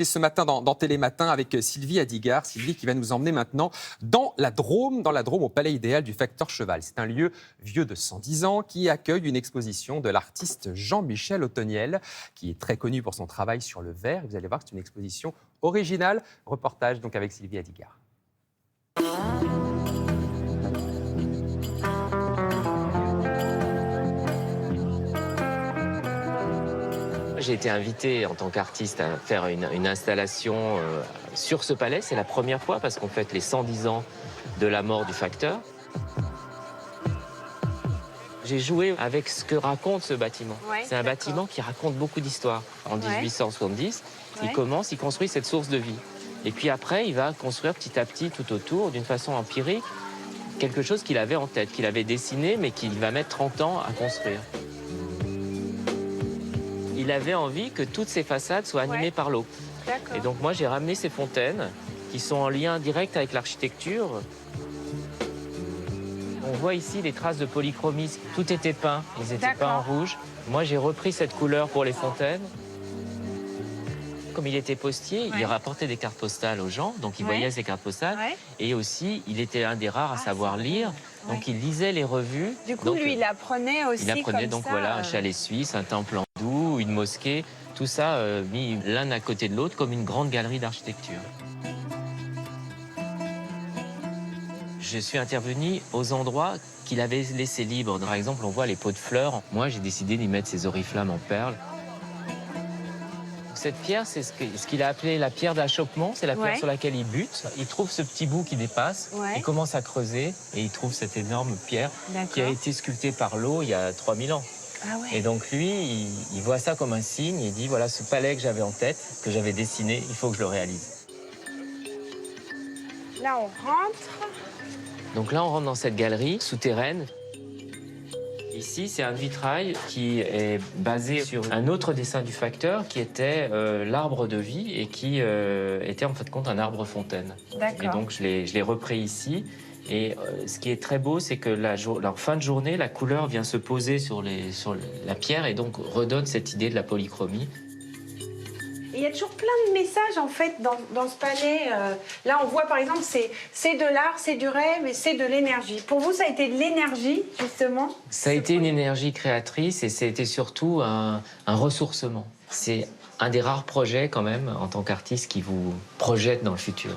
Et ce matin dans Télématin avec Sylvie Adigard. Sylvie qui va nous emmener maintenant dans la Drôme au Palais Idéal du Facteur Cheval. C'est un lieu vieux de 110 ans qui accueille une exposition de l'artiste Jean-Michel Othoniel, qui est très connu pour son travail sur le verre. Vous allez voir que c'est une exposition originale. Reportage donc avec Sylvie Adigard. J'ai été invité en tant qu'artiste à faire une installation sur ce palais. C'est la première fois parce qu'on fête les 110 ans de la mort du facteur. J'ai joué avec ce que raconte ce bâtiment. Ouais, c'est un bâtiment qui raconte beaucoup d'histoires. En 1870, il construit cette source de vie. Et puis après, il va construire petit à petit tout autour, d'une façon empirique, quelque chose qu'il avait en tête, qu'il avait dessiné, mais qu'il va mettre 30 ans à construire. Il avait envie que toutes ces façades soient animées par l'eau. Et donc moi, j'ai ramené ces fontaines qui sont en lien direct avec l'architecture. On voit ici les traces de polychromie. Tout était peint, ils étaient peints en rouge. Moi, j'ai repris cette couleur pour les fontaines. Comme il était postier, il rapportait des cartes postales aux gens, donc il voyait ces cartes postales. Et aussi, il était un des rares à savoir lire, donc il lisait les revues. Du coup, donc, lui, il apprenait aussi. Il apprenait donc ça, voilà un chalet suisse, un temple hindou, une mosquée, tout ça mis l'un à côté de l'autre comme une grande galerie d'architecture. Je suis intervenu aux endroits qu'il avait laissés libres. Par exemple, on voit les pots de fleurs. Moi, j'ai décidé d'y mettre ces oriflammes en perles. Cette pierre, c'est ce qu'il a appelé la pierre d'achoppement. C'est la pierre sur laquelle il bute. Il trouve ce petit bout qui dépasse. Il commence à creuser et il trouve cette énorme pierre qui a été sculptée par l'eau il y a 3000 ans. Et donc lui, il voit ça comme un signe. Il dit, voilà, ce palais que j'avais en tête, que j'avais dessiné, il faut que je le réalise. Là, on rentre. Donc là, on rentre dans cette galerie souterraine. Ici, c'est un vitrail qui est basé sur un autre dessin du facteur qui était l'arbre de vie et qui était en fait compte un arbre fontaine. Et donc, je l'ai repris ici. Et ce qui est très beau, c'est que en fin de journée, la couleur vient se poser sur la pierre et donc redonne cette idée de la polychromie. Il y a toujours plein de messages en fait dans ce palais. Là, on voit par exemple, c'est de l'art, c'est du rêve et c'est de l'énergie. Pour vous, ça a été de l'énergie, justement? Ça a été une énergie créatrice et ça a été surtout un ressourcement. C'est un des rares projets quand même, en tant qu'artiste, qui vous projette dans le futur.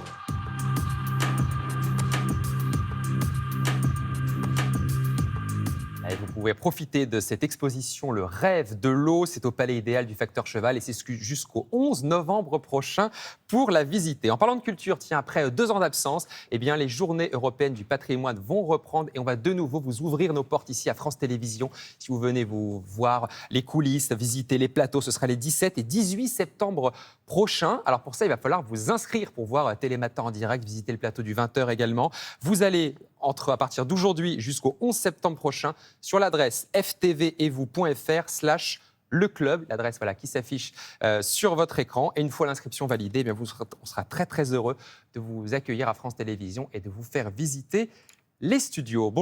Vous pouvez profiter de cette exposition Le Rêve de l'eau. C'est au Palais Idéal du Facteur Cheval et c'est jusqu'au 11 novembre prochain pour la visiter. En parlant de culture, tiens, après 2 ans d'absence, eh bien, les Journées européennes du patrimoine vont reprendre et on va de nouveau vous ouvrir nos portes ici à France Télévisions. Si vous venez vous voir les coulisses, visiter les plateaux, ce sera les 17 et 18 septembre prochains. Alors pour ça, il va falloir vous inscrire pour voir Télématin en direct, visiter le plateau du 20h également. Vous allez à partir d'aujourd'hui jusqu'au 11 septembre prochain sur l'adresse ftvetvous.fr/leclub, l'adresse qui s'affiche sur votre écran. Et une fois l'inscription validée, eh bien, on sera très très heureux de vous accueillir à France Télévisions et de vous faire visiter les studios. Bonjour.